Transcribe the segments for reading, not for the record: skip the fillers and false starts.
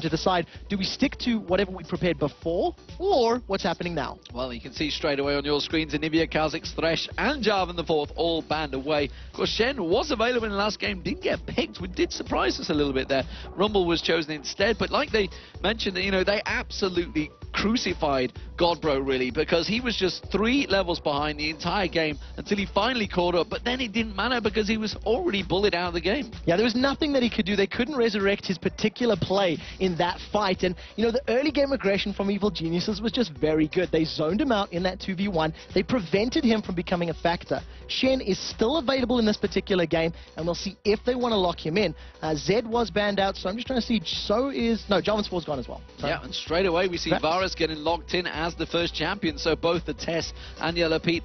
to decide, do we stick to whatever we prepared before, or what's happening now? Well, you can see straight away on your screens, Anivia, Kha'Zix, Thresh, and Jarvan the Fourth all banned away. Of course, Shen was available in the last game, didn't get picked, which did surprise us a little bit there. Rumble was chosen instead, but like they mentioned, you know, they absolutely crucified Godbro, really, because he was just 3 levels behind the entire game until he finally caught up, but then it didn't matter because he was already bullied out of the game. Yeah, there was nothing that he could do. They couldn't resurrect his particular play in that fight, and, you know, the early game aggression from Evil Geniuses was just very good. They zoned him out in that 2v1. They prevented him from becoming a factor. Shen is still available in this particular game, and we'll see if they want to lock him in. Zed was banned out, so I'm just trying to see. So is... No, Jarvan's 4's gone as well. So. Yeah, and straight away we see Varus getting locked in as the first champion, so both the Tess and Yellow Pete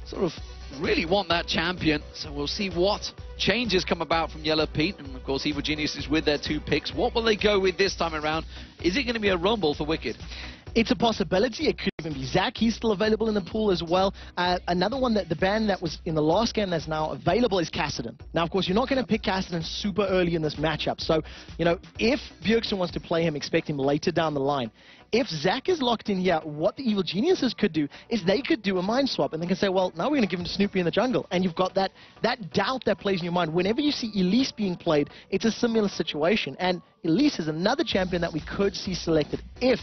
sort of really want that champion, so we'll see what changes come about from Yellow Pete, and of course Evil Geniuses with their 2 picks. What will they go with this time around? Is it going to be a rumble for Wicked? It's a possibility. It could even be Zach. He's still available in the pool as well. Another one, that the ban that was in the last game that's now available is Kassadin. Now, of course, you're not going to pick Kassadin super early in this matchup. So, you know, if Bjergsen wants to play him, expect him later down the line. If Zach is locked in here, what the Evil Geniuses could do is they could do a mind swap, and they can say, well, now we're going to give him to Snoopy in the jungle. And you've got that doubt that plays in your mind. Whenever you see Elise being played, it's a similar situation. And Elise is another champion that we could see selected if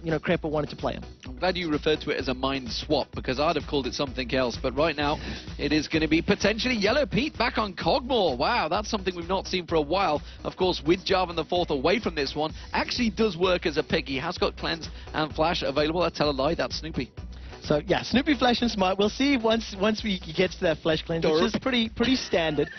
you know, Crepper wanted to play him. I'm glad you referred to it as a mind swap, because I'd have called it something else. But right now, it is going to be potentially Yellow Pete back on Cogmore. Wow, that's something we've not seen for a while. Of course, with Jarvan the Fourth away from this one, actually does work as a pick. He has got Cleanse and Flash available. I tell a lie, that's Snoopy. So, yeah, Snoopy, Flash, and Smite. We'll see once he gets to that Flash cleanse, which is pretty standard.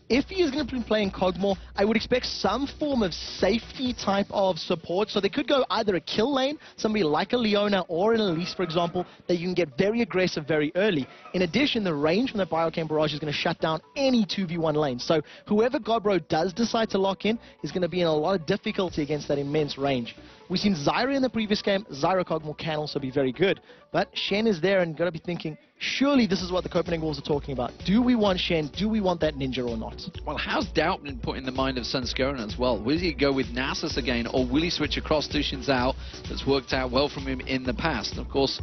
If he is going to be playing Cogmore, I would expect some form of safety type of support. So they could go either a kill lane, somebody like a Leona or an Elise, for example, that you can get very aggressive very early. In addition, the range from the Biochem Barrage is going to shut down any 2v1 lane. So whoever Godbro does decide to lock in is going to be in a lot of difficulty against that immense range. We've seen Zyra in the previous game. Zyra Cogmore can also be very good. But Shen is there and got to be thinking, surely this is what the Copenhagen Wolves are talking about. Do we want Shen? Do we want that ninja or not? Well, how's doubt been put in the mind of Sunskoran as well? Will he go with Nasus again, or will he switch across to Xin Zhao? That's worked out well from him in the past. And of course,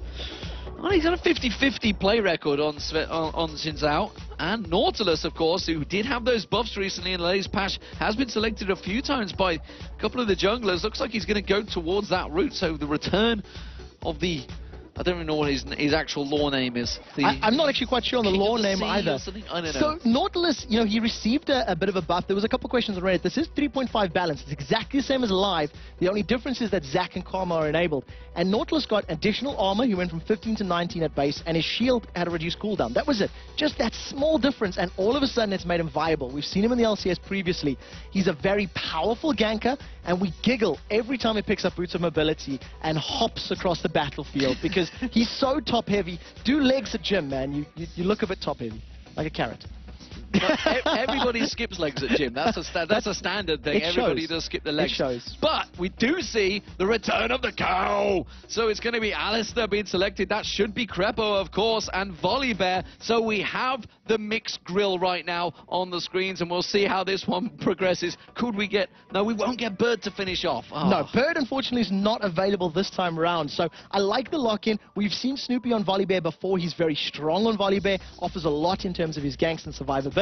well, he's got a 50-50 play record on Xin Zhao. And Nautilus, of course, who did have those buffs recently in the latest patch, has been selected a few times by a couple of the junglers. Looks like he's going to go towards that route. So the return of the... I don't even know what his actual lore name is. I'm not actually quite sure on the lore name either. I don't know. So Nautilus, you know, he received a bit of a buff. There was a couple questions on Reddit. This is 3.5 balance. It's exactly the same as live. The only difference is that Zac and Karma are enabled. And Nautilus got additional armor. He went from 15 to 19 at base, and his shield had a reduced cooldown. That was it. Just that small difference, and all of a sudden it's made him viable. We've seen him in the LCS previously. He's a very powerful ganker, and we giggle every time he picks up Boots of Mobility and hops across the battlefield because he's so top heavy. Do legs at gym, man. You look a bit top heavy, like a carrot. Everybody skips legs at gym. That's a standard thing. Everybody does skip the legs. It shows. But we do see the return of the cow. So it's going to be Alistair being selected. That should be Crepo, of course, and Volibear. So we have the mixed grill right now on the screens, and we'll see how this one progresses. Could we get... No, we won't get Bird to finish off. Oh. No, Bird, unfortunately, is not available this time around. So I like the lock-in. We've seen Snoopy on Volibear before. He's very strong on Volibear. Offers a lot in terms of his ganks and survivability.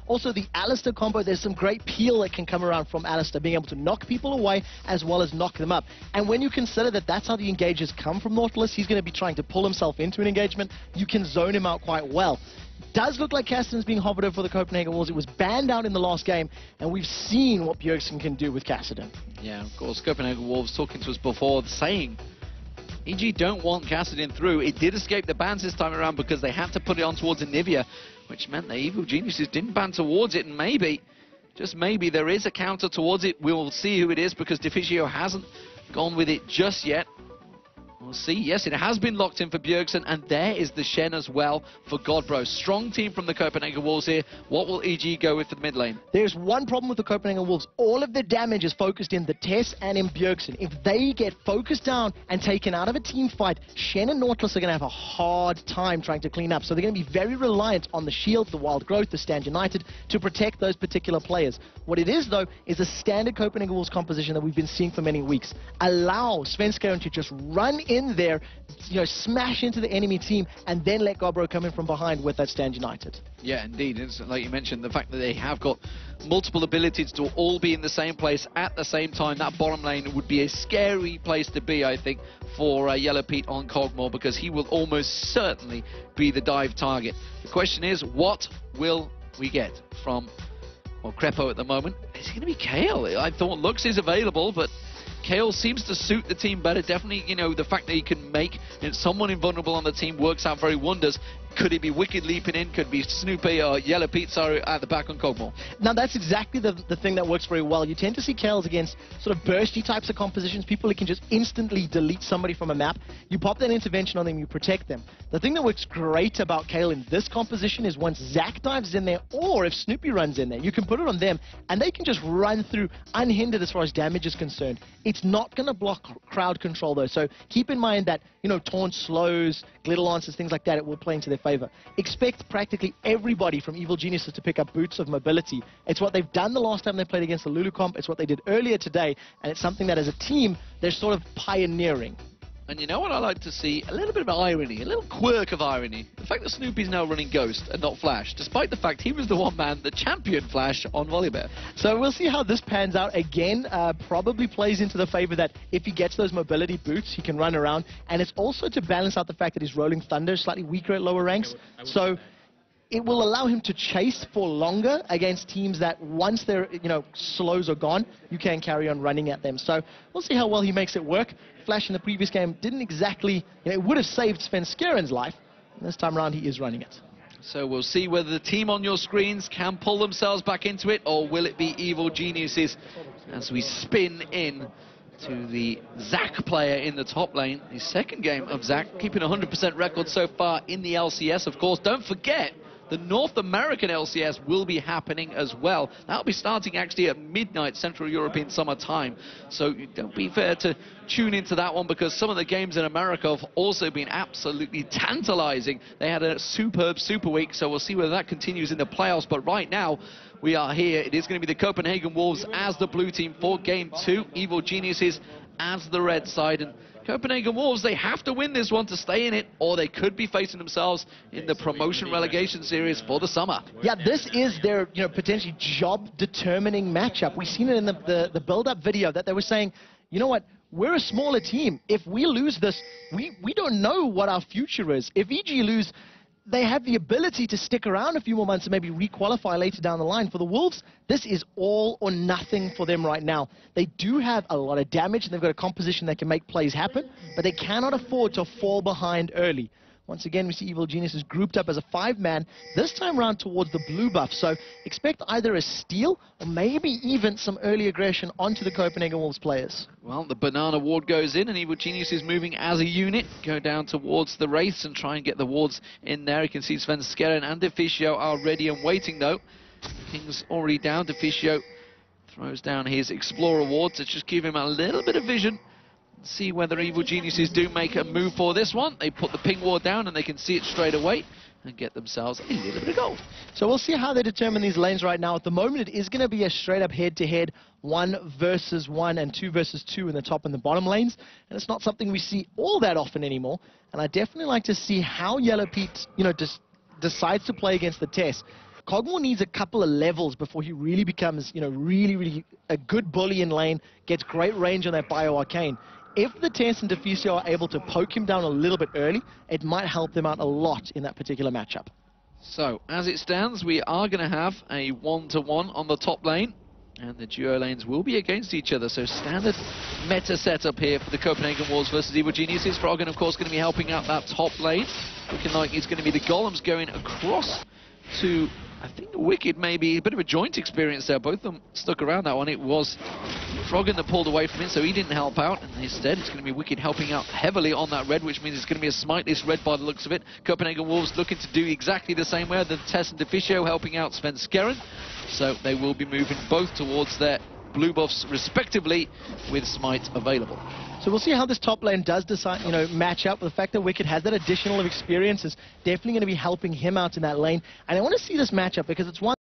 Also, the Alistair combo, there's some great peel that can come around from Alistair, being able to knock people away as well as knock them up. And when you consider that that's how the engages come from Nautilus, he's going to be trying to pull himself into an engagement. You can zone him out quite well. Does look like Kassadin's being hovered over for the Copenhagen Wolves. It was banned out in the last game, and we've seen what Bjergsen can do with Kassadin. Yeah, of course, Copenhagen Wolves talking to us before, saying EG don't want Kassadin through. It did escape the bans this time around because they had to put it on towards Anivia, which meant the Evil Geniuses didn't ban towards it, and maybe, just maybe, there is a counter towards it. We'll see who it is because Deficio hasn't gone with it just yet. We'll see. Yes, it has been locked in for Bjergsen, and there is the Shen as well for Godbro. Strong team from the Copenhagen Wolves here. What will EG go with for the mid lane? There's one problem with the Copenhagen Wolves. All of their damage is focused in the Tess and in Bjergsen. If they get focused down and taken out of a team fight, Shen and Nautilus are going to have a hard time trying to clean up. So they're going to be very reliant on the shield, the Wild Growth, the Stand United to protect those particular players. What it is, though, is a standard Copenhagen Wolves composition that we've been seeing for many weeks. Allow Svenskeren to just run in there, smash into the enemy team, and then let Godbro come in from behind with that Stand United. Yeah, indeed. It's like you mentioned, the fact that they have got multiple abilities to all be in the same place at the same time. That bottom lane would be a scary place to be, I think, for Yellow Pete on Kog'Maw, because he will almost certainly be the dive target. The question is, what will we get from Krepo at the moment? Is it going to be Kayle? I thought Lux is available, but Kayle seems to suit the team better. Definitely, the fact that he can make someone invulnerable on the team works out very wonders. Could it be Wicked leaping in? Could it be Snoopy or Yellow Pete, sorry, at the back on Kog'Maw? Now, that's exactly the thing that works very well. You tend to see Kayles against sort of bursty types of compositions, people who can just instantly delete somebody from a map. You pop that intervention on them, you protect them. The thing that works great about Kayle in this composition is once Zac dives in there, or if Snoopy runs in there, you can put it on them, and they can just run through unhindered as far as damage is concerned. It's not going to block crowd control, though, so keep in mind that, taunt slows, glitter launches, things like that, it will play into their favor. Expect practically everybody from Evil Geniuses to pick up boots of mobility. It's what they've done the last time they played against the Lulu comp. It's what they did earlier today, and it's something that as a team they're sort of pioneering. And you know what I like to see? A little bit of irony, a little quirk of irony. The fact that Snoopy's now running Ghost and not Flash, despite the fact he was the one man that championed Flash on Volibear. So we'll see how this pans out. Again, probably plays into the favor that if he gets those mobility boots, he can run around. And it's also to balance out the fact that he's rolling Thunder, slightly weaker at lower ranks. So it will allow him to chase for longer against teams that once their slows are gone, you can carry on running at them. So we'll see how well he makes it work. Flash in the previous game didn't exactly, it would have saved Svenskeren's life. And this time around, he is running it. So we'll see whether the team on your screens can pull themselves back into it, or will it be Evil Geniuses as we spin in to the Zac player in the top lane. The second game of Zac, keeping 100% record so far in the LCS, of course. Don't forget, the North American LCS will be happening as well. That'll be starting actually at midnight Central European Summer Time. So don't be fair to tune into that one, because some of the games in America have also been absolutely tantalizing. They had a superb Super Week, so we'll see whether that continues in the playoffs. But right now, we are here. It is going to be the Copenhagen Wolves as the blue team for Game 2. Evil Geniuses as the red side. And Copenhagen Wolves, they have to win this one to stay in it, or they could be facing themselves in the promotion relegation series for the summer. Yeah, this is their potentially job-determining matchup. We've seen it in the build-up video that they were saying, you know what, we're a smaller team. If we lose this, we don't know what our future is. If EG lose, they have the ability to stick around a few more months and maybe re-qualify later down the line. For the Wolves, this is all or nothing for them right now. They do have a lot of damage, and they've got a composition that can make plays happen, but they cannot afford to fall behind early. Once again, we see Evil Geniuses grouped up as a 5-man, this time around towards the blue buff. So expect either a steal or maybe even some early aggression onto the Copenhagen Wolves players. Well, the banana ward goes in, and Evil Geniuses moving as a unit, go down towards the Wraiths and try and get the wards in there. You can see Svenskeren and Deficio are ready and waiting, though. Ping's already down. Deficio throws down his Explorer ward to just give him a little bit of vision. See whether Evil Geniuses do make a move for this one. They put the ping ward down and they can see it straight away and get themselves a little bit of gold. So we'll see how they determine these lanes right now. At the moment, it is going to be a straight-up head-to-head 1 versus 1 and 2 versus 2 in the top and the bottom lanes. And it's not something we see all that often anymore. And I definitely like to see how Yellow Pete, decides to play against the Tess. Kog'Maw needs a couple of levels before he really becomes, really a good bully in lane, gets great range on that Bio Arcane. If the Tess and Deficio are able to poke him down a little bit early, it might help them out a lot in that particular matchup. So, as it stands, we are going to have a 1-to-1 on the top lane, and the duo lanes will be against each other. So, standard meta setup here for the Copenhagen Wolves versus Evil Geniuses. Froggen, of course, going to be helping out that top lane. Looking like it's going to be the Golems going across to I think Wicked maybe a bit of a joint experience there. Both of them stuck around that one. It was Froggen that pulled away from it, so he didn't help out. And instead, it's going to be Wicked helping out heavily on that red, which means it's going to be a smiteless red by the looks of it. Copenhagen Wolves looking to do exactly the same way. The Tess and Deficio helping out Sven Skeren. So they will be moving both towards their blue buffs respectively with Smite available. So we'll see how this top lane does decide, match up. With the fact that Wicked has that additional experience is definitely going to be helping him out in that lane. And I want to see this matchup because it's one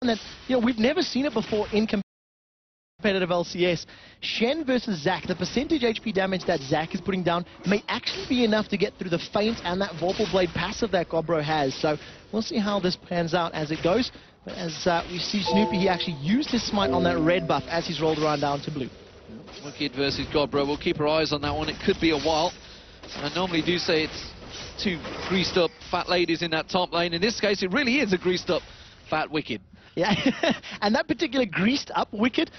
that we've never seen it before in competitive LCS. Shen versus Zac. The percentage HP damage that Zac is putting down may actually be enough to get through the feint and that Vorpal Blade passive that Godbro has. So we'll see how this pans out as it goes. But as we see Snoopy, he actually used his smite on that red buff as he's rolled around down to blue. Wicked versus Godbro. We'll keep our eyes on that one. It could be a while. I normally do say it's two greased up fat ladies in that top lane. In this case, it really is a greased up fat Wicked. Yeah, and that particular greased up Wicked,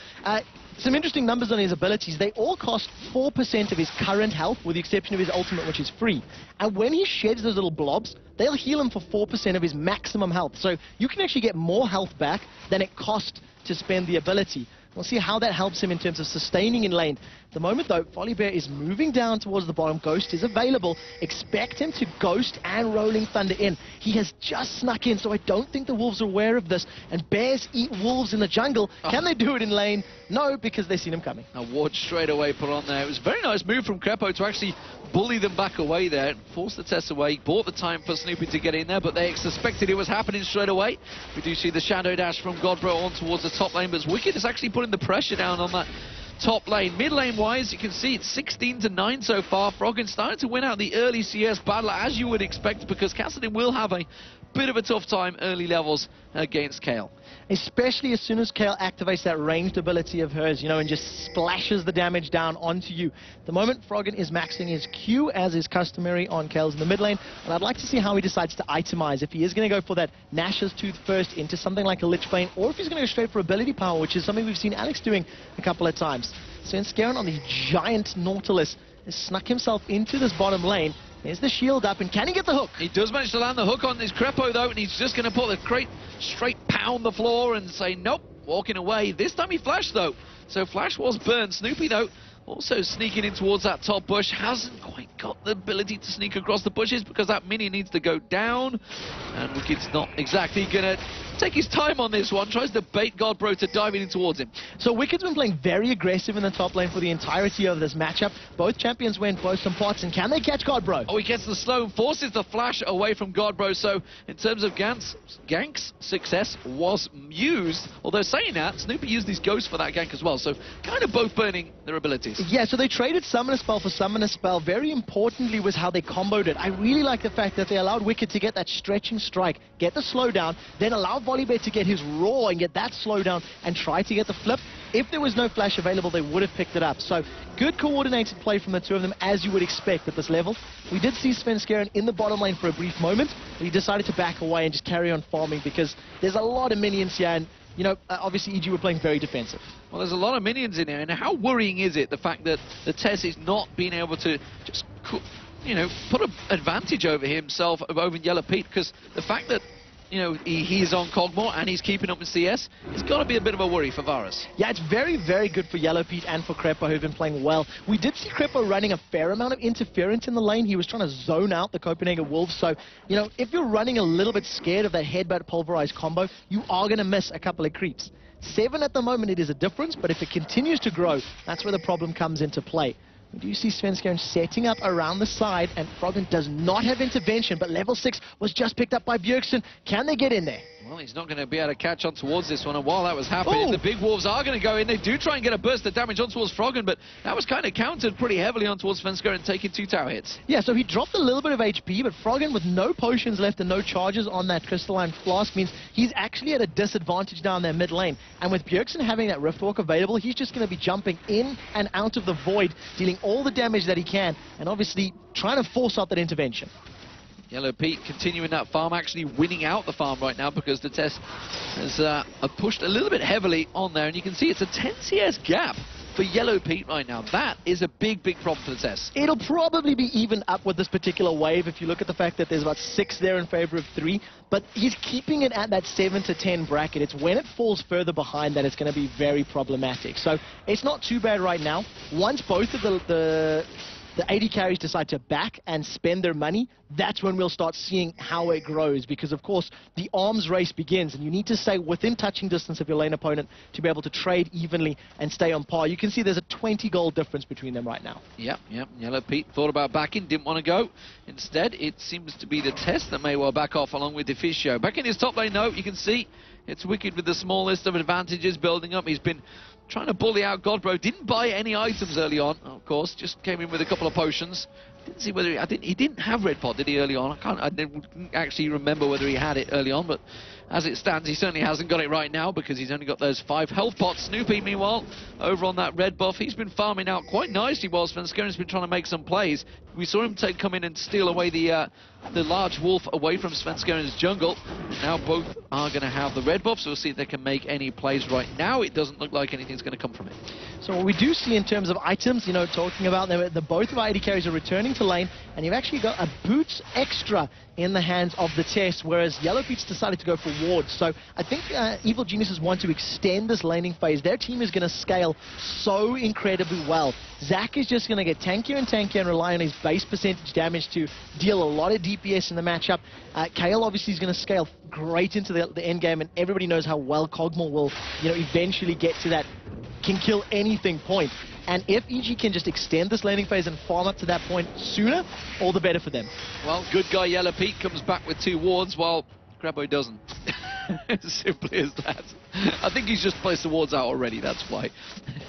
some interesting numbers on his abilities. They all cost 4% of his current health, with the exception of his ultimate, which is free. And when he sheds those little blobs, they'll heal him for 4% of his maximum health. So you can actually get more health back than it cost to spend the ability. We'll see how that helps him in terms of sustaining in lane. At the moment, though, Volibear is moving down towards the bottom. Ghost is available. Expect him to Ghost and Rolling Thunder in. He has just snuck in, so I don't think the Wolves are aware of this. And bears eat wolves in the jungle. Can they do it in lane? No, because they've seen him coming. A ward straight away put on there. It was a very nice move from Krepo to actually bully them back away there. Forced the test away. Bought the time for Snoopy to get in there, but they suspected it was happening straight away. We do see the Shadow Dash from Godbro on towards the top lane, but Wicked is actually putting the pressure down on that top lane. Mid lane wise, you can see it's 16-9 so far. Froggen starting to win out the early CS battle, as you would expect, because Kassadin will have a bit of a tough time early levels against Kayle. Especially as soon as Kayle activates that ranged ability of hers, and just splashes the damage down onto you. At the moment, Froggen is maxing his Q, as is customary on Kayle's in the mid lane, and I'd like to see how he decides to itemize. If he is going to go for that Nash's Tooth first into something like a Lich Bane, or if he's going to go straight for ability power, which is something we've seen Alex doing a couple of times. Sven Skeren on the giant Nautilus has snuck himself into this bottom lane. There's the shield up, and can he get the hook? He does manage to land the hook on his Krepo, though, and he's just going to put the crate straight pound the floor and say, nope, walking away. This time he flashed, though. So Flash was burned. Snoopy, though, also sneaking in towards that top bush. Hasn't quite got the ability to sneak across the bushes because that minion needs to go down. And Wicked's not exactly going to take his time on this one. Tries to bait Godbro to dive in towards him. So Wicked's been playing very aggressive in the top lane for the entirety of this matchup. Both champions went both some pots, and can they catch Godbro? Oh, he gets the slow and forces the flash away from Godbro. So in terms of Gank's success was used. Although saying that, Snoopy used his ghost for that gank as well. So kind of both burning their abilities. Yeah, so they traded Summoner Spell for Summoner Spell. Very importantly was how they comboed it. I really like the fact that they allowed Wicked to get that stretching strike, get the slowdown, then allow Volibear to get his roar and get that slowdown and try to get the flip. If there was no flash available, they would have picked it up. So good coordinated play from the two of them, as you would expect at this level. We did see Sven Skeren in the bottom lane for a brief moment, but he decided to back away and just carry on farming because there's a lot of minions here, and obviously EG were playing very defensive. Well, there's a lot of minions in here, and how worrying is it, the fact that the Tess is not being able to just, put an advantage over himself, over Yellow Pete, because the fact that, he is on Cogmore and he's keeping up with CS, it's got to be a bit of a worry for Varus. Yeah, it's very, very good for Yellow Pete and for Krepo, who've been playing well. We did see Krepo running a fair amount of interference in the lane. He was trying to zone out the Copenhagen Wolves. So, if you're running a little bit scared of that headbutt pulverized combo, you are going to miss a couple of creeps. 7 at the moment, it is a difference, but if it continues to grow, that's where the problem comes into play. We do see Sven Skeren setting up around the side, and Froggen does not have intervention, but level 6 was just picked up by Bjergsen. Can they get in there? Well, he's not going to be able to catch on towards this one, and while that was happening, the big wolves are going to go in. They do try and get a burst of damage on towards Froggen, but that was kind of countered pretty heavily on towards Sven Skeren, taking 2 tower hits. Yeah, so he dropped a little bit of HP, but Froggen with no potions left and no charges on that crystalline flask means he's actually at a disadvantage down there mid lane. And with Bjergsen having that Riftwalk available, he's just going to be jumping in and out of the void, dealing all the damage that he can, and obviously trying to force out that intervention. Yellow Pete continuing that farm, actually winning out the farm right now because the Test has pushed a little bit heavily on there, and you can see it's a 10 CS gap for Yellow Pete right now. That is a big problem for the test. It'll probably be even up with this particular wave if you look at the fact that there's about 6 there in favor of 3, but he's keeping it at that 7 to 10 bracket. It's when it falls further behind that it's going to be very problematic. So it's not too bad right now. Once both of the AD carries decide to back and spend their money, that's when we'll start seeing how it grows, because of course the arms race begins and you need to stay within touching distance of your lane opponent to be able to trade evenly and stay on par. You can see there's a 20 gold difference between them right now. Yep. Yellow Pete thought about backing, didn't want to go. Instead, it seems to be the test that may well back off along with Deficio. Back in his top lane, though, you can see it's Wicked with the smallest of advantages building up. He's been trying to bully out Godbro. Didn't buy any items early on, of course. Just came in with a couple of potions. Didn't see whether he didn't have red pot, did he, early on? I didn't actually remember whether he had it early on, but as it stands, he certainly hasn't got it right now because he's only got those 5 health pots. Snoopy, meanwhile, over on that red buff, he's been farming out quite nicely while Svenskerin's been trying to make some plays. We saw him come in and steal away the large wolf away from Svenskerin's jungle. Now both are going to have the red buff, so we'll see if they can make any plays right now. It doesn't look like anything's going to come from it. So what we do see in terms of items, you know, talking about them, both of our AD carries are returning to lane, and you've actually got a boots extra in the hands of the test, whereas Yellow Pete's decided to go for wards. So I think Evil Geniuses want to extend this laning phase. Their team is going to scale so incredibly well. Zac is just going to get tankier and tankier and rely on his base percentage damage to deal a lot of DPS in the matchup. Kale obviously is going to scale great into the end game, and everybody knows how well Kog'Maw will, you know, eventually get to that can kill anything point. And if EG can just extend this laning phase and farm up to that point sooner, all the better for them. Well, good guy Yellow Pete comes back with 2 wards while Grabboy doesn't. As simply as that. I think he's just placed the wards out already, that's why.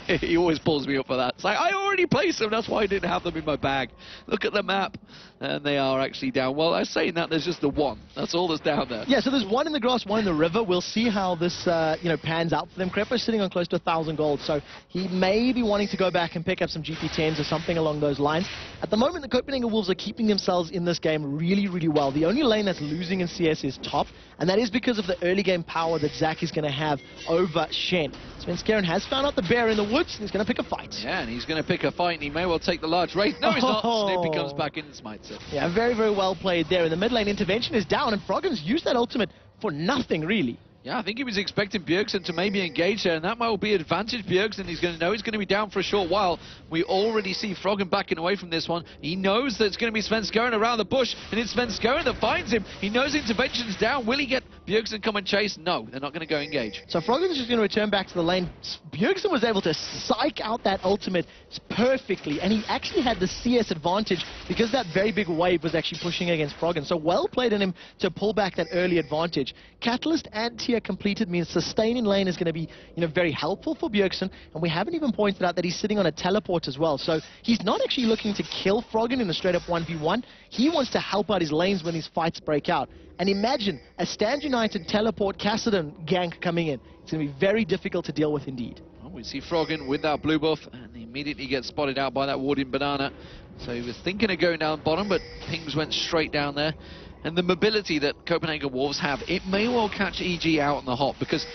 He always pulls me up for that. It's like, I already placed them, that's why I didn't have them in my bag. Look at the map. And they are actually down. Well, I'm saying that there's just the 1. That's all that's down there. Yeah, so there's 1 in the grass, 1 in the river. We'll see how this you know, pans out for them. Kreppo's sitting on close to 1,000 gold, so he may be wanting to go back and pick up some GP10s or something along those lines. At the moment, the Copenhagen Wolves are keeping themselves in this game really, really well. The only lane that's losing in CS is top, and that is because of the early game power that Zac is going to have over Shen. Svenskeren has found out the bear in the woods, and he's going to pick a fight. Yeah, and he's going to pick a fight, and he may well take the large wraith. No, he's not. Snoopy comes back in and smites it. Yeah, very, very well played there. And the mid lane intervention is down, and Froggen's used that ultimate for nothing, really. Yeah, I think he was expecting Bjergsen to maybe engage there, and that might be advantage Bjergsen. He's going to know he's going to be down for a short while. We already see Froggen backing away from this one. He knows that it's going to be Svenskeren around the bush, and it's Svenskeren that finds him. He knows intervention's down. Will he get Bjergsen come and chase? No, they're not going to go engage. So Froggen's just going to return back to the lane. Bjergsen was able to psych out that ultimate perfectly, and he actually had the CS advantage because that very big wave was actually pushing against Froggen. So well played in him to pull back that early advantage. Catalyst and tier completed means sustain in lane is going to be, you know, very helpful for Bjergsen, and we haven't even pointed out that he's sitting on a teleport as well. So he's not actually looking to kill Froggen in a straight up 1v1. He wants to help out his lanes when these fights break out. And imagine a Stand United teleport Kassadin gank coming in. It's going to be very difficult to deal with indeed. Well, we see Froggen with that blue buff, and he immediately gets spotted out by that warding banana. So he was thinking of going down bottom, but pings went straight down there. And the mobility that Copenhagen Wolves have, it may well catch EG out on the hop, because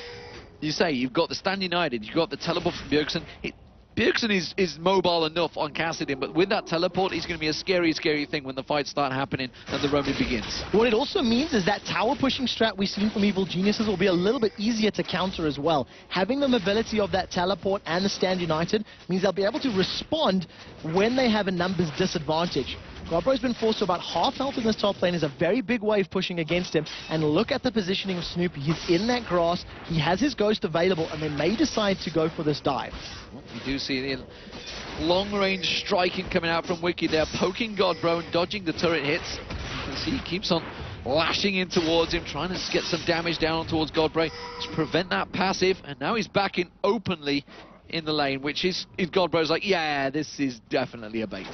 you say you've got the Stand United, you've got the teleport from Bjergsen. Bjergsen is mobile enough on Kassadin, but with that teleport, he's going to be a scary, scary thing when the fights start happening and the roaming begins. What it also means is that tower pushing strat we've seen from Evil Geniuses will be a little bit easier to counter as well. Having the mobility of that teleport and the Stand United means they'll be able to respond when they have a numbers disadvantage. Godbro's been forced to about half health in this top lane. Is a very big wave pushing against him. And look at the positioning of Snoopy. He's in that grass. He has his ghost available, and they may decide to go for this dive. Well, we do see the long-range striking coming out from Wicked there, poking Godbro and dodging the turret hits. You can see he keeps on lashing in towards him, trying to get some damage down towards Godbro to prevent that passive. And now he's back in openly in the lane, which is Godbro's like, yeah, this is definitely a bait.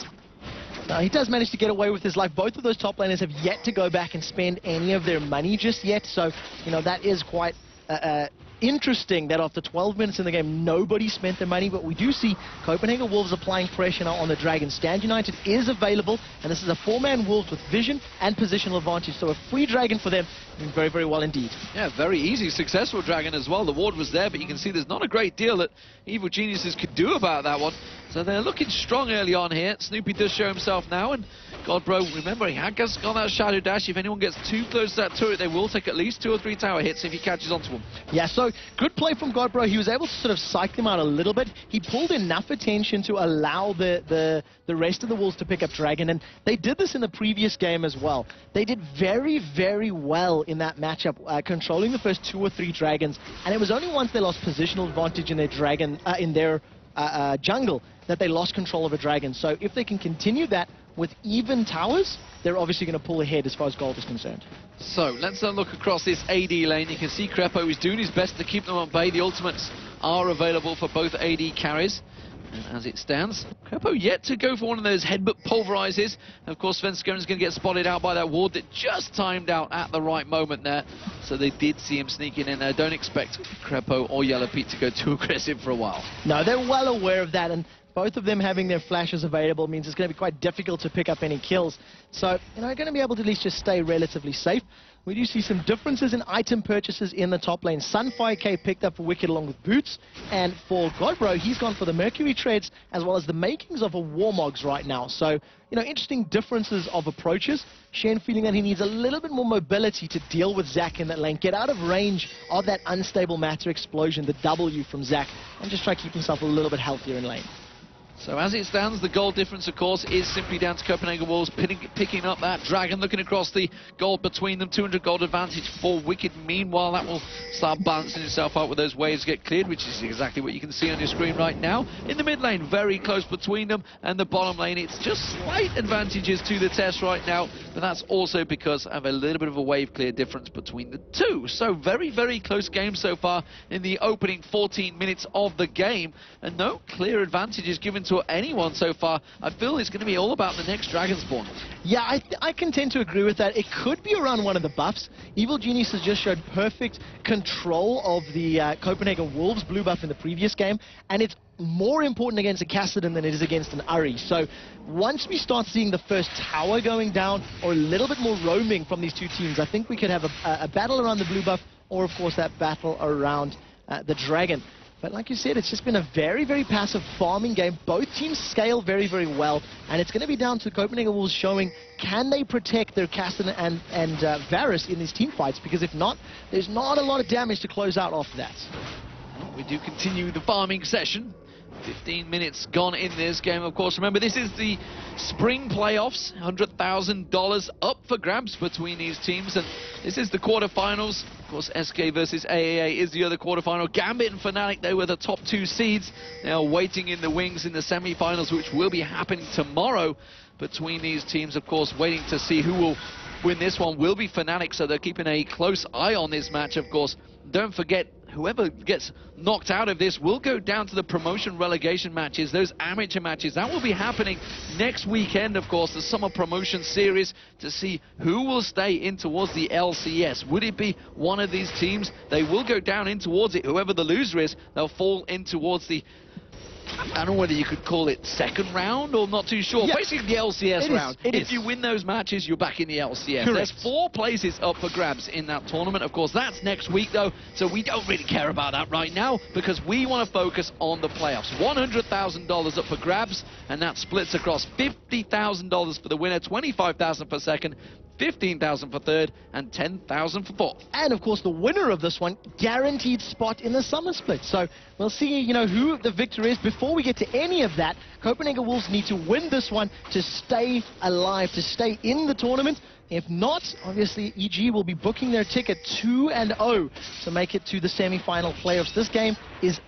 Now, he does manage to get away with his life. Both of those top laners have yet to go back and spend any of their money just yet. So, you know, that is quite interesting that after 12 minutes in the game, nobody spent their money, but we do see Copenhagen Wolves applying pressure now on the Dragon. Stand United is available, and this is a 4-man Wolves with vision and positional advantage, so a free Dragon for them, doing very, very well indeed. Yeah, very easy, successful Dragon as well. The ward was there, but you can see there's not a great deal that Evil Geniuses could do about that one. So they're looking strong early on here. Snoopy does show himself now, and Godbro, remember, he has got that Shadow Dash. If anyone gets too close to that turret, they will take at least 2 or 3 tower hits if he catches onto them. Yeah, so good play from Godbro. He was able to sort of psych them out a little bit. He pulled enough attention to allow the rest of the Wolves to pick up Dragon, and they did this in the previous game as well. They did very, very well in that matchup, controlling the first 2 or 3 Dragons, and it was only once they lost positional advantage in their Dragon, in their jungle, that they lost control of a Dragon. So if they can continue that with even towers, they're obviously going to pull ahead as far as gold is concerned. So let's look across this AD lane. You can see Crepo is doing his best to keep them at bay. The ultimates are available for both AD carries. And as it stands, Crepo yet to go for one of those headbutt pulverizes. Of course, Svenskeren is going to get spotted out by that ward that just timed out at the right moment there. So they did see him sneaking in there. Don't expect Crepo or Yellow Pete to go too aggressive for a while. No, they're well aware of that, and both of them having their flashes available means it's going to be quite difficult to pick up any kills. So, going to be able to at least just stay relatively safe. We do see some differences in item purchases in the top lane. Sunfire K picked up for Wicked along with Boots, and for Godbro, he's gone for the Mercury Treads as well as the makings of a Warmogs right now. So, interesting differences of approaches. Shen feeling that he needs a little bit more mobility to deal with Zac in that lane, get out of range of that unstable matter explosion, the W from Zac, and just try to keep himself a little bit healthier in lane. So as it stands, the gold difference, of course, is simply down to Copenhagen Wolves picking up that Dragon, looking across the gold between them. 200 gold advantage for Wicked. Meanwhile, that will start balancing itself out with those waves get cleared, which is exactly what you can see on your screen right now. In the mid lane, very close between them, and the bottom lane, it's just slight advantages to the test right now, but that's also because of a little bit of a wave clear difference between the two. So very, very close game so far in the opening 14 minutes of the game, and no clear advantages given to anyone so far. I feel it's going to be all about the next Dragon spawn. Yeah, I can tend to agree with that. It could be around one of the buffs. Evil Genius has just showed perfect control of the Copenhagen Wolves blue buff in the previous game, and it's more important against a Kassadin than it is against an Uri. So once we start seeing the first tower going down, or a little bit more roaming from these two teams, I think we could have a battle around the blue buff, or of course that battle around the Dragon. But like you said, it's just been a very, very passive farming game. Both teams scale very, very well, and it's going to be down to Copenhagen Wolves showing, can they protect their Kassadin and Varus in these team fights? Because if not, there's not a lot of damage to close out after that. Well, we do continue the farming session. 15 minutes gone in this game, of course. Remember, this is the spring playoffs. $100,000 up for grabs between these teams, and this is the quarterfinals. Of course, SK versus AAA is the other quarterfinal. Gambit and Fnatic, they were the top 2 seeds. They are waiting in the wings in the semi-finals, which will be happening tomorrow between these teams. Of course, waiting to see who will win this one will be Fnatic, so they're keeping a close eye on this match, of course. Don't forget, whoever gets knocked out of this will go down to the promotion relegation matches, those amateur matches. That will be happening next weekend, of course, the summer promotion series, to see who will stay in towards the LCS. Would it be one of these teams? They will go down in towards it. Whoever the loser is, they'll fall in towards the, I don't know whether you could call it second round or not too sure. Yeah, basically the LCS round. If you win those matches, you're back in the LCS. Correct. There's 4 places up for grabs in that tournament. Of course, that's next week, though, so we don't really care about that right now because we want to focus on the playoffs. $100,000 up for grabs, and that splits across $50,000 for the winner, $25,000 for second, $15,000 for third, and $10,000 for fourth. And of course, the winner of this one, guaranteed spot in the summer split. So we'll see, who the victor is. Before we get to any of that, Copenhagen Wolves need to win this one to stay alive, to stay in the tournament. If not, obviously, EG will be booking their ticket 2-0 to make it to the semi-final playoffs. This game is,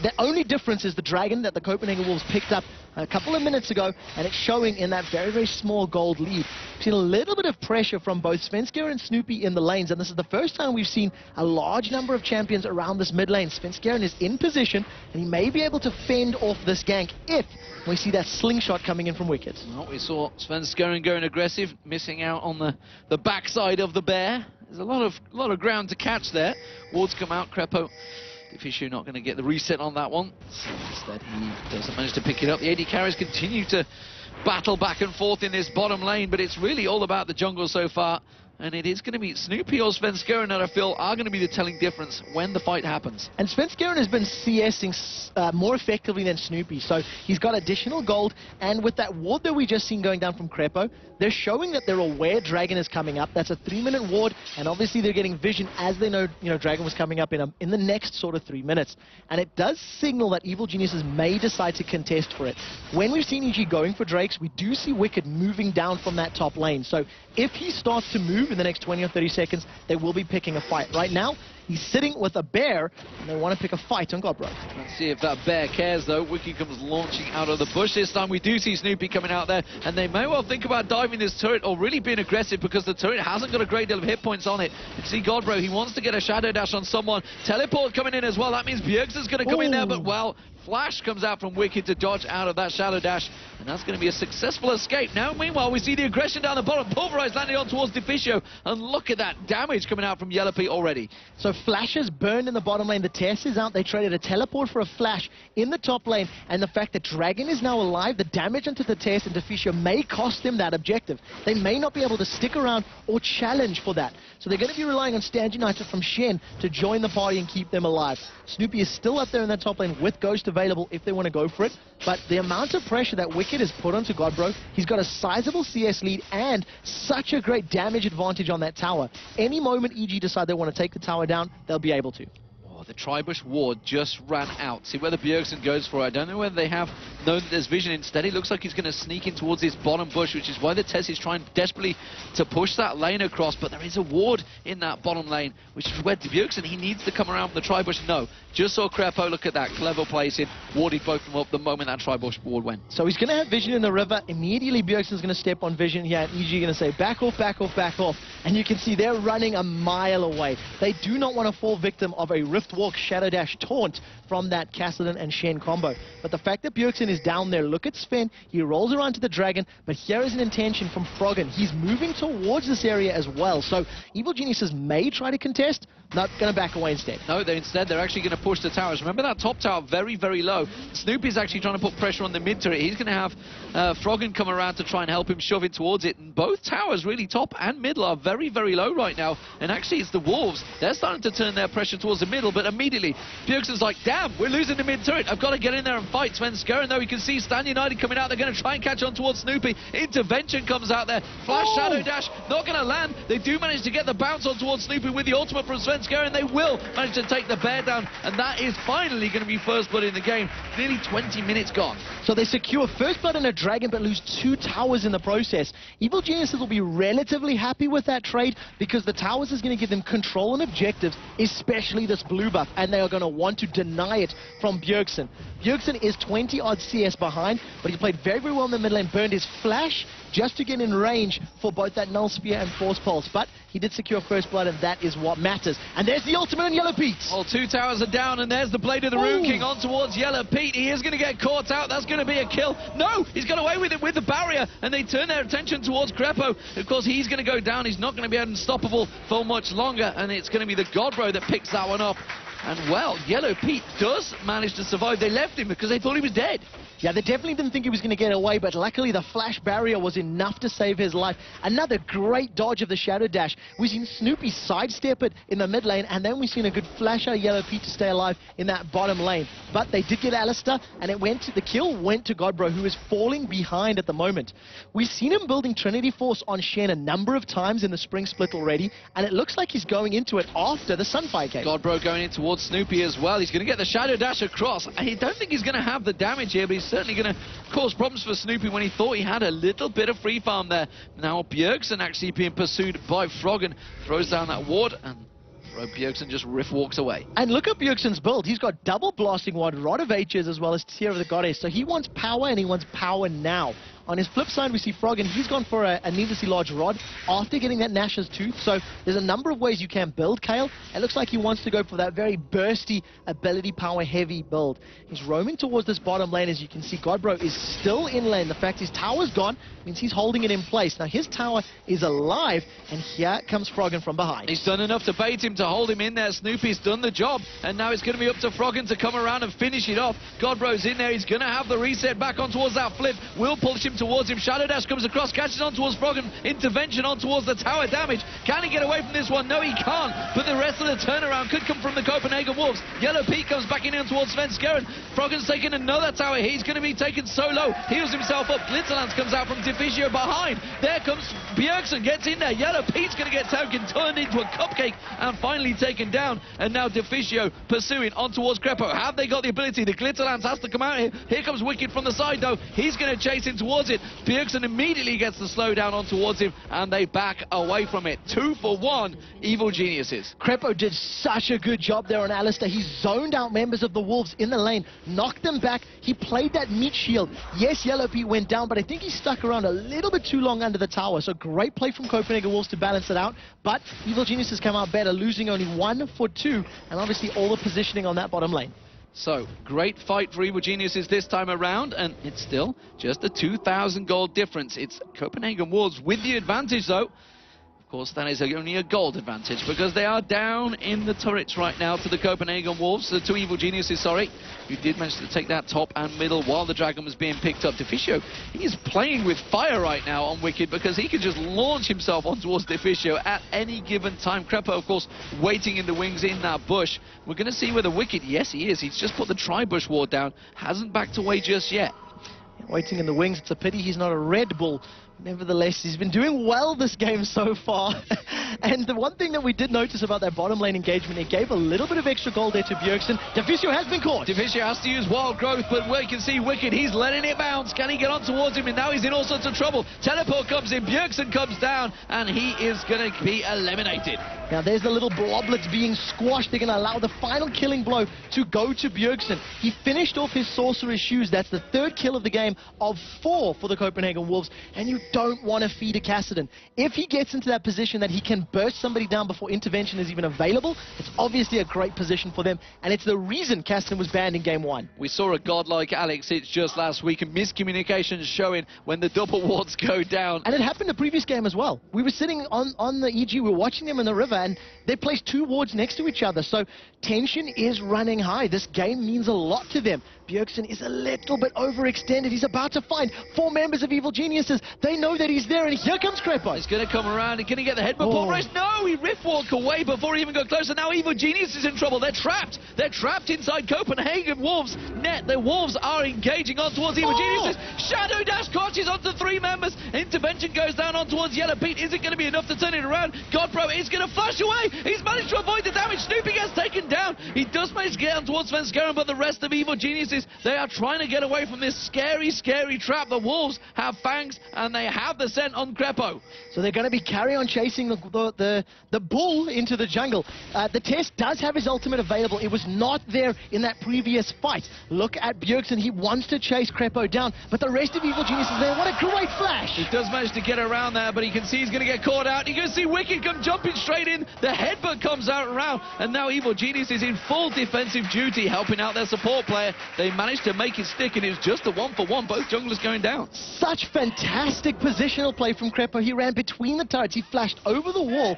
the only difference is the Dragon that the Copenhagen Wolves picked up a couple of minutes ago, and it's showing in that very, very small gold lead. We've seen a little bit of pressure from both Svenskeren and Snoopy in the lanes, and this is the first time we've seen a large number of champions around this mid lane. Svenskeren is in position, and he may be able to fend off this gank if we see that slingshot coming in from Wicked. Well, we saw Svenskeren going aggressive, missing out on the backside of the bear, There's a lot of ground to catch there. Wards come out, Crepo. Fisher not going to get the reset on that one. So instead, he doesn't manage to pick it up. The AD carries continue to battle back and forth in this bottom lane, but it's really all about the jungle so far. And it is going to be Snoopy or Svenskeren that I feel are going to be the telling difference when the fight happens. And Svenskeren has been CSing more effectively than Snoopy, so he's got additional gold. And with that ward that we just seen going down from Crepo, they're showing that they're aware Dragon is coming up. That's a 3-minute ward, and obviously they're getting vision as they know, Dragon was coming up in the next sort of 3 minutes. And it does signal that Evil Geniuses may decide to contest for it. When we've seen EG going for Drakes, we do see Wicked moving down from that top lane. So if he starts to move in the next 20 or 30 seconds, they will be picking a fight. Right now, he's sitting with a bear, and they want to pick a fight on Godbro. Let's see if that bear cares, though. Wiki comes launching out of the bush this time. We do see Snoopy coming out there, and they may well think about diving this turret or really being aggressive because the turret hasn't got a great deal of hit points on it. You can see Godbro, he wants to get a Shadow Dash on someone. Teleport coming in as well. That means Bjergsen's going to come in there, but, well, Flash comes out from Wicked to dodge out of that Shadow Dash, and that's going to be a successful escape. Now, meanwhile, we see the aggression down the bottom. Pulverize landing on towards Deficio, and look at that damage coming out from Yellow Pete already. So Flash is burned in the bottom lane. The Tess is out. They traded a teleport for a Flash in the top lane, and the fact that Dragon is now alive, the damage onto the Tess and Deficio may cost them that objective. They may not be able to stick around or challenge for that. So they're going to be relying on Stand United from Shen to join the party and keep them alive. Snoopy is still up there in that top lane with Ghost available if they want to go for it, but the amount of pressure that Wicked has put onto Godbro, he's got a sizable CS lead and such a great damage advantage on that tower. Any moment EG decide they want to take the tower down, they'll be able to. The Tribush ward just ran out. See whether Bjergsen goes for it. I don't know whether they have known that there's vision. Instead, it looks like he's going to sneak in towards this bottom bush, which is why the Tess is trying desperately to push that lane across. But there is a ward in that bottom lane, which is where Bjergsen, he needs to come around from the Tribush. No, just saw Crepo. Look at that. Clever placing. Warded both of them up the moment that Tribush ward went. So he's going to have vision in the river. Immediately, Bjergsen's going to step on vision here, and EG going to say, back off, back off, back off. And you can see they're running a mile away. They do not want to fall victim of a Riftwalk Shadow Dash taunt from that Cassidy and Shen combo. But the fact that Bjergsen is down there, look at Sven, he rolls around to the Dragon, but here is an intention from Froggen. He's moving towards this area as well. So Evil Geniuses may try to contest, not going to back away instead. No, they're actually going to push the towers. Remember that top tower, very, very low. Snoopy's actually trying to put pressure on the mid turret. He's going to have Froggen come around to try and help him shove it towards it. And both towers, really top and middle, are very, very low right now. And actually, it's the Wolves. They're starting to turn their pressure towards the middle, but immediately, Bjergsen's like, damn, we're losing the mid turret. I've got to get in there and fight. Svenskeren, though, we can see Stand United coming out. They're going to try and catch on towards Snoopy. Intervention comes out there. Flash Shadow Dash, not going to land. They do manage to get the bounce on towards Snoopy with the ultimate from Svenskeren. They will manage to take the bear down, and that is finally going to be first blood in the game. Nearly 20 minutes gone. So they secure first blood in a Dragon, but lose 2 towers in the process. Evil Geniuses will be relatively happy with that trade because the towers is going to give them control and objectives, especially this blue buff, and they are going to want to deny it from Bjergsen. Bjergsen is 20-odd CS behind, but he played very, very well in the mid lane, burned his flash just to get in range for both that Null Spear and Force Pulse, but he did secure first blood, and that is what matters. And there's the ultimate on Yellow Pete. Well, 2 towers are down, and there's the Blade of the Rune King on towards Yellow Pete. He is going to get caught out. That's going to be a kill. No, he's got away with it with the barrier, and they turn their attention towards Crepo. Of course, he's going to go down. He's not going to be unstoppable for much longer, and it's going to be the Godbro that picks that one up. And, well, Yellow Pete does manage to survive. They left him because they thought he was dead. Yeah, they definitely didn't think he was going to get away, but luckily the flash barrier was enough to save his life. Another great dodge of the Shadow Dash. We've seen Snoopy sidestep it in the mid lane, and then we've seen a good flash out of Yellow Pete to stay alive in that bottom lane. But they did get Alistair, and the kill went to Godbro, who is falling behind at the moment. We've seen him building Trinity Force on Shen a number of times in the Spring Split already, and it looks like he's going into it after the Sunfire came. Godbro going in towards Snoopy as well. He's going to get the Shadow Dash across. I don't think he's going to have the damage here, but he's certainly going to cause problems for Snoopy when he thought he had a little bit of free farm there. Now Bjergsen actually being pursued by Froggen. Throws down that ward, and Bjergsen just riff walks away. And look at Bjergsen's build. He's got double blasting ward, Rod of H's, as well as Tear of the Goddess. So he wants power, and he wants power now. On his flip side, we see Froggen. He's gone for a needlessly large rod after getting that Nash's tooth. So there's a number of ways you can build Kale. It looks like he wants to go for that very bursty, ability power heavy build. He's roaming towards this bottom lane. As you can see, Godbro is still in lane. The fact his tower's gone means he's holding it in place. Now his tower is alive, and here comes Froggen from behind. He's done enough to bait him, to hold him in there. Snoopy's done the job, and now it's going to be up to Froggen to come around and finish it off. Godbro's in there. He's going to have the reset back on towards that flip. Will push him towards him. Shadow Dash comes across, catches on towards Froggen. Intervention on towards the tower damage. Can he get away from this one? No, he can't. But the rest of the turnaround could come from the Copenhagen Wolves. Yellow Pete comes back in towards Svenskeren. Froggen's taking another tower. He's going to be taken so low. Heals himself up. Glitterlance comes out from Diffusio behind. There comes Bjergsen, gets in there. Yellow Pete's going to get taken, turned into a cupcake, and finally taken down. And now Diffusio pursuing on towards Crepo. Have they got the ability? The Glitterlance has to come out here. Here comes Wicked from the side, though. He's going to chase in towards it. Bjergsen immediately gets the slowdown on towards him, and they back away from it. 2 for 1, Evil Geniuses. Crepo did such a good job there on Alistair. He zoned out members of the Wolves in the lane, knocked them back. He played that meat shield. Yes, Yellow Pete went down, but I think he stuck around a little bit too long under the tower. So great play from Copenhagen Wolves to balance it out. But Evil Geniuses come out better, losing only 1 for 2, and obviously all the positioning on that bottom lane. So, great fight for Evil Geniuses this time around, and it's still just a 2,000 gold difference. It's Copenhagen Wolves with the advantage, though. Of course, that is only a gold advantage, because they are down in the turrets right now to the Copenhagen Wolves, to Evil Geniuses, sorry, who did manage to take that top and middle while the Dragon was being picked up. Diffusio, he is playing with fire right now on Wicked, because he can just launch himself on towards Diffusio at any given time. Crepo, of course, waiting in the wings in that bush. We're going to see whether Wicked, yes, he is. He's just put the tri-bush ward down, hasn't backed away just yet. Waiting in the wings. It's a pity he's not a Red Bull. Nevertheless, he's been doing well this game so far. And the one thing that we did notice about that bottom lane engagement, it gave a little bit of extra gold there to Bjergsen. Diffusio has been caught. Diffusio has to use Wild Growth, but where you can see Wicked, he's letting it bounce. Can he get on towards him? And now he's in all sorts of trouble. Teleport comes in, Bjergsen comes down, and he is going to be eliminated. Now there's the little bloblets being squashed. They're going to allow the final killing blow to go to Bjergsen. He finished off his Sorcerer's Shoes. That's the 3rd kill of the game of 4 for the Copenhagen Wolves. And you don't want to feed a Kassadin. If he gets into that position that he can burst somebody down before intervention is even available, it's obviously a great position for them. And it's the reason Kassadin was banned in game 1. We saw a godlike Alex Hitch just last week, and miscommunication showing when the double wards go down. And it happened the previous game as well. We were sitting on the EG, we were watching them in the river, and they placed 2 wards next to each other. So tension is running high. This game means a lot to them. Bjergsen is a little bit overextended. He's about to find 4 members of Evil Geniuses. They know that he's there, and here comes Crepo. He's going to come around. He's going to get the headbutt. Pulverize. No, he rift walk away before he even got closer. Now Evil Genius is in trouble. They're trapped. They're trapped inside Copenhagen Wolves net. The Wolves are engaging on towards Evil Geniuses. Shadow Dash catches onto 3 members. Intervention goes down on towards Yellow Pete. Is it going to be enough to turn it around? Godbro is going to flash away. He's managed to avoid the damage. Snoopy gets taken down. He does manage to get on towards Svenskeren, but the rest of Evil Geniuses, they are trying to get away from this scary, scary trap. The Wolves have fangs, and they have the scent on Crepo. So they're going to be carry on chasing the bull into the jungle. The Test does have his ultimate available. It was not there in that previous fight. Look at Bjergsen. He wants to chase Crepo down, but the rest of Evil Genius is there. What a great flash. He does manage to get around there, but he can see he's going to get caught out. You can see Wicked come jumping straight in. The headbutt comes out around, and now Evil Genius is in full defensive duty, helping out their support player. They managed to make it stick, and it was just a 1-for-1. Both junglers going down. Such fantastic positional play from Crepo. He ran between the turrets. He flashed over the wall.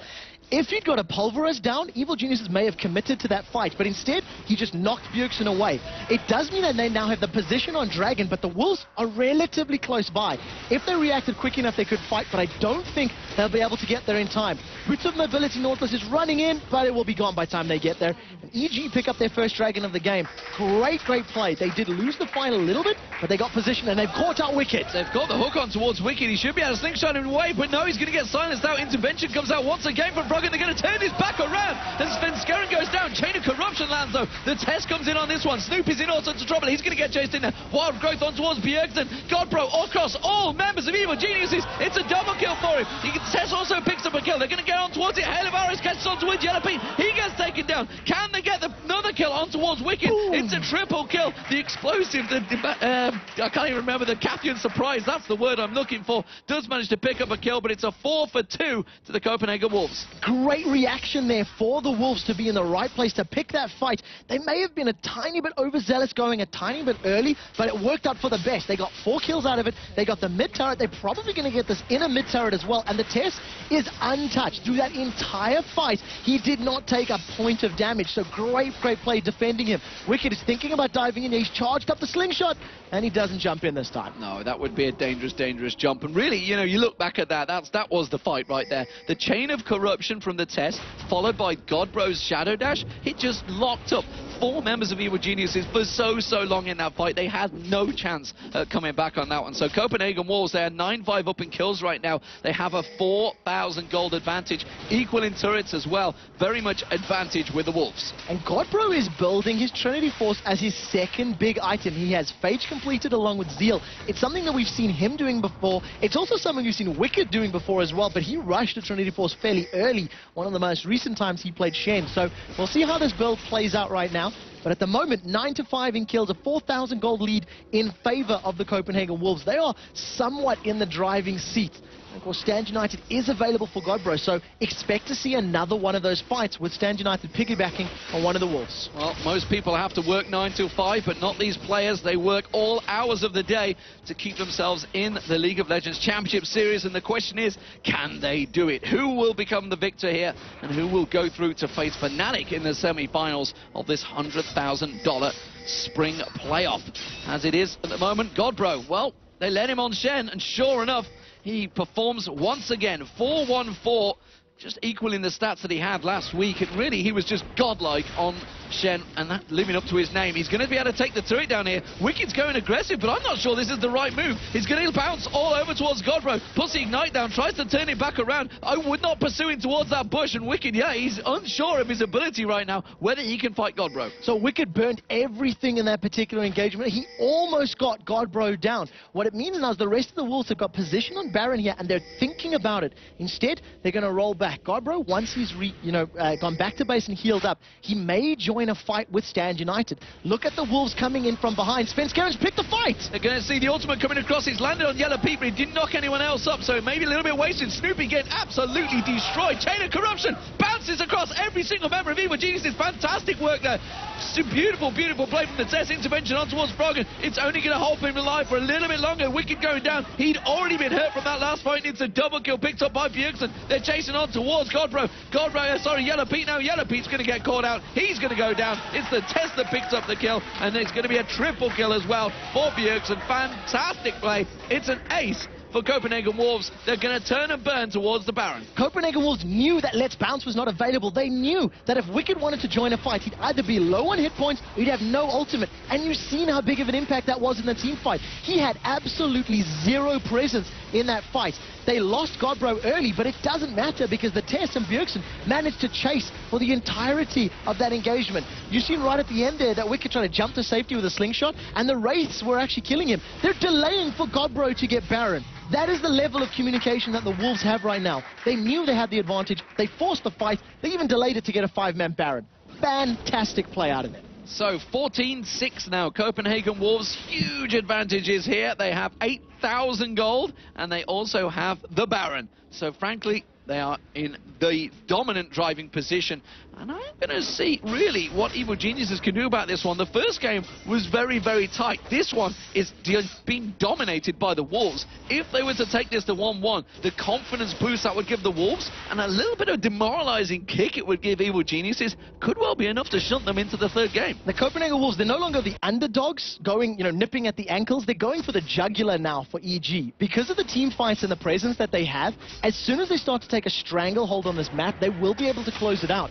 If he'd got a Pulverize down, Evil Geniuses may have committed to that fight, but instead, he just knocked Bjergsen away. It does mean that they now have the position on Dragon, but the Wolves are relatively close by. If they reacted quick enough, they could fight, but I don't think they'll be able to get there in time. Boots of Mobility Nautilus is running in, but it will be gone by the time they get there. And EG pick up their first Dragon of the game. Great, great play. They did lose the fight a little bit, but they got position, and they've caught out Wicked. They've got the hook on towards Wicked. He should be able to slingshot him away, but no, he's going to get silenced out. Intervention comes out once again from Froggen. They're going to turn this back around. And Svenskeren goes down. Chain of Corruption lands, though. The test comes in on this one. Snoopy's in all sorts of trouble. He's going to get chased in there. Wild Growth on towards Bjergsen. Godbro across all members of Evil Geniuses. It's a double kill for him. Tess also picks up a kill. They're going to get on towards it. Hail of Aris catches on towards Yellow Pete. He gets taken down. Can they get another kill on towards Wicked? Ooh. It's a triple kill. The explosive, I can't even remember, the Cathian surprise, that's the word I'm looking for, does manage to pick up a kill, but it's a 4 for 2 to the Copenhagen Wolves. Great reaction there for the Wolves to be in the right place to pick that fight. They may have been a tiny bit overzealous going a tiny bit early, but it worked out for the best. They got 4 kills out of it. They got the mid turret. They're probably going to get this inner mid turret as well. And the Tess is untouched through that entire fight. He did not take a point of damage. So great play defending him. Wicked is thinking about diving in. He's charged up the slingshot, and he doesn't jump in this time. No, that would be a dangerous jump. And really, you know, you look back at that, that was the fight right there. The chain of corruption from the Tess, followed by Godbro's Shadow Dash. It just locked up 4 members of Evil Geniuses for so long in that fight. They had no chance coming back on that one. So Copenhagen Wolves, they are 9-5 up in kills right now. They have a 4,000 gold advantage, equal in turrets as well. Very much advantage with the Wolves. And Godbro is building his Trinity Force as his second big item. He has Phage completed along with Zeal. It's something that we've seen him doing before. It's also something we've seen Wicked doing before as well, but he rushed the Trinity Force fairly early, one of the most recent times he played Shen. So we'll see how this build plays out right now. But at the moment, 9-5 in kills, a 4,000 gold lead in favor of the Copenhagen Wolves. They are somewhat in the driving seat. Of course, Stand United is available for Godbro, so expect to see another one of those fights with Stand United piggybacking on one of the Wolves. Well, most people have to work 9 till 5, but not these players. They work all hours of the day to keep themselves in the League of Legends Championship Series, and the question is, can they do it? Who will become the victor here, and who will go through to face Fnatic in the semi-finals of this $100,000 spring playoff? As it is at the moment, Godbro, well, they let him on Shen, and sure enough, he performs once again, 4-1-4, just equaling the stats that he had last week. And really, he was just godlike on Shen, and that living up to his name. He's going to be able to take the turret down here. Wicked's going aggressive, but I'm not sure this is the right move. He's going to bounce all over towards Godbro. Puts the Ignite down, tries to turn it back around. I would not pursue him towards that bush, and Wicked, yeah, he's unsure of his ability right now, whether he can fight Godbro. So Wicked burned everything in that particular engagement. He almost got Godbro down. What it means now is the rest of the Wolves have got position on Baron here, and they're thinking about it. Instead, they're going to roll back. Godbro, once he's gone back to base and healed up, he may join a fight with Stand United. Look at the Wolves coming in from behind. Svenskeren's picked the fight. They're going to see the ultimate coming across. He's landed on Yellow Pete, but he didn't knock anyone else up, so it may be a little bit wasted. Snoopy getting absolutely destroyed. Chain of Corruption bounces across every single member of Evil Geniuses. Fantastic work there. Beautiful play from the Tess. Intervention on towards Froggen. It's only going to hold him alive for a little bit longer. Wicked going down. He'd already been hurt from that last fight. It's a double kill picked up by Bjergsen. They're chasing on towards Godbro. Yellow Pete now. Yellow Pete's going to get caught out. He's going to go down. It's the Tess that picks up the kill, and it's going to be a triple kill as well for Bjergsen. Fantastic play. It's an ace for Copenhagen Wolves. They're going to turn and burn towards the Baron. Copenhagen Wolves knew that Let's Bounce was not available. They knew that if Wicked wanted to join a fight, he'd either be low on hit points or he'd have no ultimate. And you've seen how big of an impact that was in the team fight. He had absolutely zero presence in that fight. They lost Godbro early, but it doesn't matter because the Tess and Bjergsen managed to chase for the entirety of that engagement. You've seen right at the end there that Wicked trying to jump to safety with a slingshot, and the Wraiths were actually killing him. They're delaying for Godbro to get Baron. That is the level of communication that the Wolves have right now. They knew they had the advantage. They forced the fight. They even delayed it to get a 5-man Baron. Fantastic play out of it. So 14-6 now. Copenhagen Wolves, huge advantages here. They have 8,000 gold, and they also have the Baron. So frankly, they are in the dominant driving position. And I'm going to see, really, what Evil Geniuses can do about this one. The first game was very tight. This one is being dominated by the Wolves. If they were to take this to 1-1, the confidence boost that would give the Wolves and a little bit of demoralizing kick it would give Evil Geniuses could well be enough to shunt them into the third game. The Copenhagen Wolves, they're no longer the underdogs going, nipping at the ankles. They're going for the jugular now for EG. Because of the team fights and the presence that they have, as soon as they start to take a stranglehold on this map, they will be able to close it out.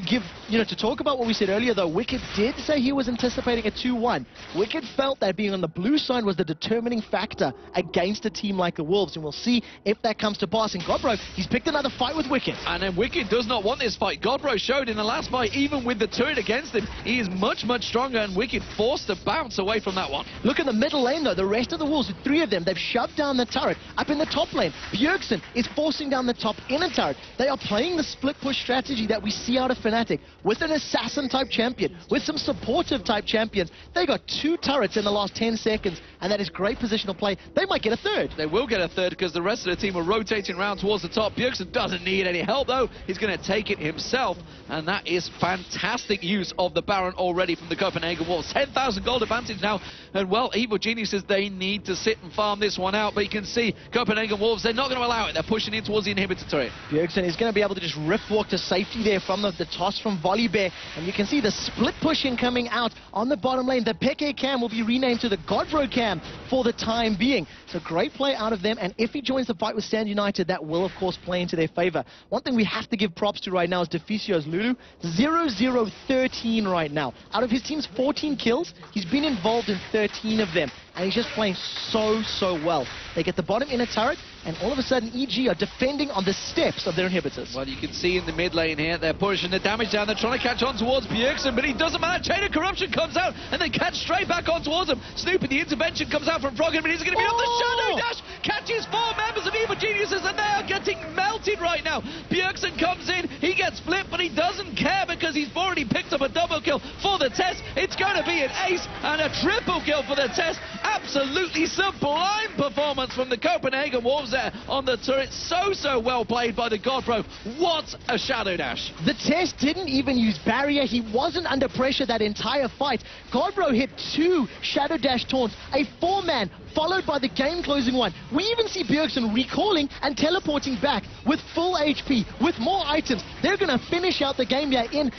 to talk about what we said earlier, though, Wicked did say he was anticipating a 2-1. Wicked felt that being on the blue side was the determining factor against a team like the Wolves, and we'll see if that comes to pass. And Godbro, he's picked another fight with Wicked. And then Wicked does not want this fight. Godbro showed in the last fight, even with the turret against him, he is much, much stronger, and Wicked forced to bounce away from that one. Look at the middle lane, though. The rest of the Wolves, the three of them, they've shoved down the turret. Up in the top lane, Bjergsen is forcing down the top inner turret. They are playing the split push strategy that we see out of Fnatic with an assassin-type champion, with some supportive-type champions. They got 2 turrets in the last 10 seconds, and that is great positional play. They might get a third. They will get a third because the rest of the team are rotating around towards the top. Bjergsen doesn't need any help, though. He's going to take it himself, and that is fantastic use of the Baron already from the Copenhagen Wolves. 10,000 gold advantage now, and well, Evil Genius says they need to sit and farm this one out, but you can see Copenhagen Wolves, they're not going to allow it. They're pushing in towards the inhibitor turret. Bjergsen is going to be able to just rift walk to safety there from the toss from Volibear, and you can see the split pushing coming out on the bottom lane. The Peke cam will be renamed to the Godbro cam for the time being. So great play out of them, and if he joins the fight with Stand United, that will of course play into their favor. One thing we have to give props to right now is Deficio's Lulu. 0-0-13 right now. Out of his team's 14 kills, he's been involved in 13 of them, and he's just playing so well. They get the bottom inner turret, and all of a sudden EG are defending on the steps of their inhibitors. Well, you can see in the mid lane here, they're pushing the damage down. They're trying to catch on towards Bjergsen, but he doesn't manage. Chain of Corruption comes out, and they catch straight back on towards him. Snoopy, the intervention comes out from Froggen, but he's going to be up the Shadow Dash. Catches 4 members of Evil Geniuses, and they are getting melted right now. Bjergsen comes in, he gets flipped, but he doesn't care because he's already picked up a double kill for the test. It's going to be an ace and a triple kill for the test. Absolutely sublime performance from the Copenhagen Wolves there on the turret. So well played by the Godbro. What a Shadow Dash. The test didn't even use barrier. He wasn't under pressure that entire fight. Godbro hit 2 Shadow Dash taunts, a 4-man, followed by the game-closing one. We even see Bjergsen recalling and teleporting back with full HP, with more items. They're going to finish out the game here in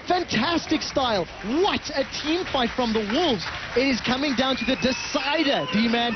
fantastic style. What a team fight from the Wolves. It is coming down to the decider, D-Man.